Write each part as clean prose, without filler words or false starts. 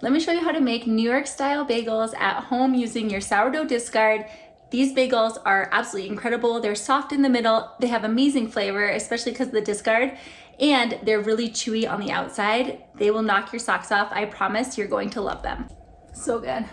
Let me show you how to make New York style bagels at home using your sourdough discard. These bagels are absolutely incredible. They're soft in the middle. They have amazing flavor, especially because of the discard, and they're really chewy on the outside. They will knock your socks off. I promise you're going to love them. So good.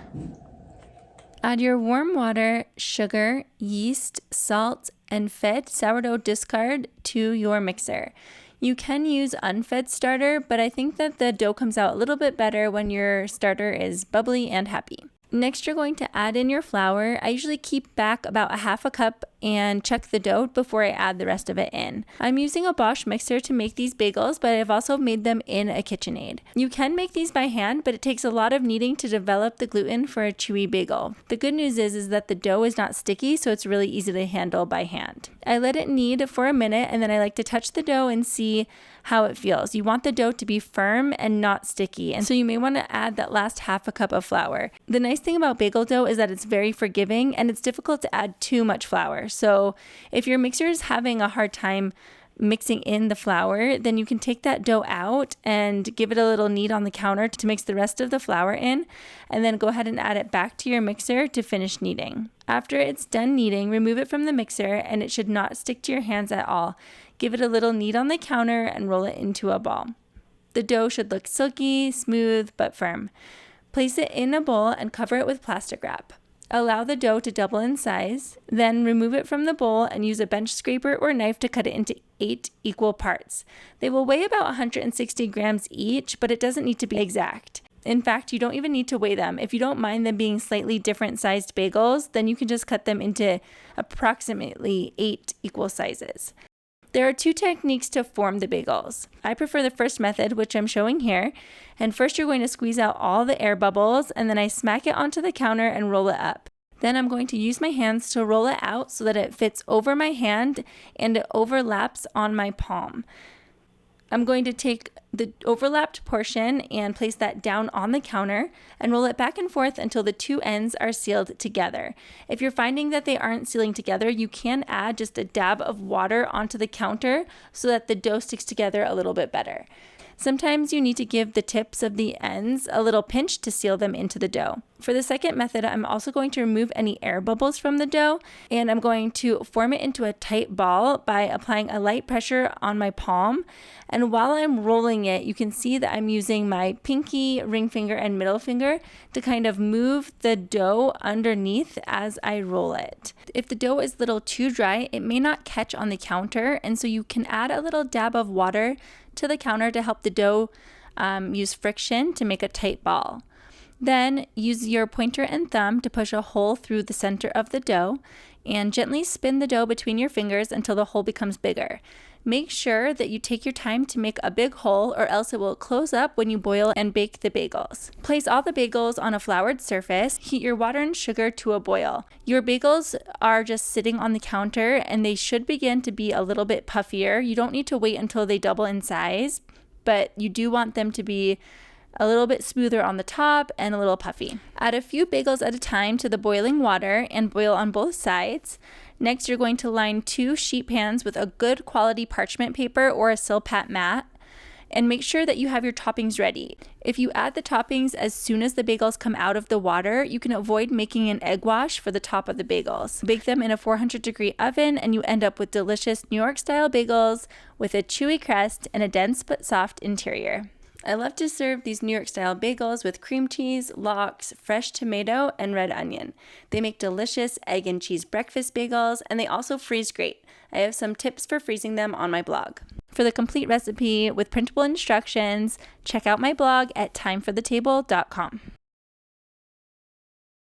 Add your warm water, sugar, yeast, salt, and fed sourdough discard to your mixer. You can use unfed starter, but I think that the dough comes out a little bit better when your starter is bubbly and happy. Next, you're going to add in your flour. I usually keep back about a half a cup and check the dough before I add the rest of it in. I'm using a Bosch mixer to make these bagels, but I've also made them in a KitchenAid. You can make these by hand, but it takes a lot of kneading to develop the gluten for a chewy bagel. The good news is that the dough is not sticky, so it's really easy to handle by hand. I let it knead for a minute, and then I like to touch the dough and see how it feels. You want the dough to be firm and not sticky, and so you may want to add that last half a cup of flour. The nice thing about bagel dough is that it's very forgiving, and it's difficult to add too much flour. So if your mixer is having a hard time mixing in the flour, then you can take that dough out and give it a little knead on the counter to mix the rest of the flour in, and then go ahead and add it back to your mixer to finish kneading. After it's done kneading, remove it from the mixer, and it should not stick to your hands at all. Give it a little knead on the counter and roll it into a ball. The dough should look silky, smooth, but firm. Place it in a bowl and cover it with plastic wrap. Allow the dough to double in size, then remove it from the bowl and use a bench scraper or knife to cut it into 8 equal parts. They will weigh about 160 grams each, but it doesn't need to be exact. In fact, you don't even need to weigh them. If you don't mind them being slightly different sized bagels, then you can just cut them into approximately 8 equal sizes. There are 2 techniques to form the bagels. I prefer the first method, which I'm showing here. And first you're going to squeeze out all the air bubbles, and then I smack it onto the counter and roll it up. Then I'm going to use my hands to roll it out so that it fits over my hand and it overlaps on my palm. I'm going to take the overlapped portion and place that down on the counter and roll it back and forth until the 2 ends are sealed together. If you're finding that they aren't sealing together, you can add just a dab of water onto the counter so that the dough sticks together a little bit better. Sometimes you need to give the tips of the ends a little pinch to seal them into the dough. For the second method, I'm also going to remove any air bubbles from the dough, and I'm going to form it into a tight ball by applying a light pressure on my palm. And while I'm rolling it, you can see that I'm using my pinky, ring finger, and middle finger to kind of move the dough underneath as I roll it. If the dough is a little too dry, it may not catch on the counter, and so you can add a little dab of water to the counter to help the dough use friction to make a tight ball. Then use your pointer and thumb to push a hole through the center of the dough and gently spin the dough between your fingers until the hole becomes bigger. Make sure that you take your time to make a big hole, or else it will close up when you boil and bake the bagels. Place all the bagels on a floured surface. Heat your water and sugar to a boil. Your bagels are just sitting on the counter and they should begin to be a little bit puffier. You don't need to wait until they double in size, but you do want them to be a little bit smoother on the top and a little puffy. Add a few bagels at a time to the boiling water and boil on both sides. Next, you're going to line 2 sheet pans with a good quality parchment paper or a Silpat mat, and make sure that you have your toppings ready. If you add the toppings as soon as the bagels come out of the water, you can avoid making an egg wash for the top of the bagels. Bake them in a 400-degree oven, and you end up with delicious New York style bagels with a chewy crust and a dense but soft interior. I love to serve these New York style bagels with cream cheese, lox, fresh tomato, and red onion. They make delicious egg and cheese breakfast bagels, and they also freeze great. I have some tips for freezing them on my blog. For the complete recipe with printable instructions, check out my blog at timeforthetable.com.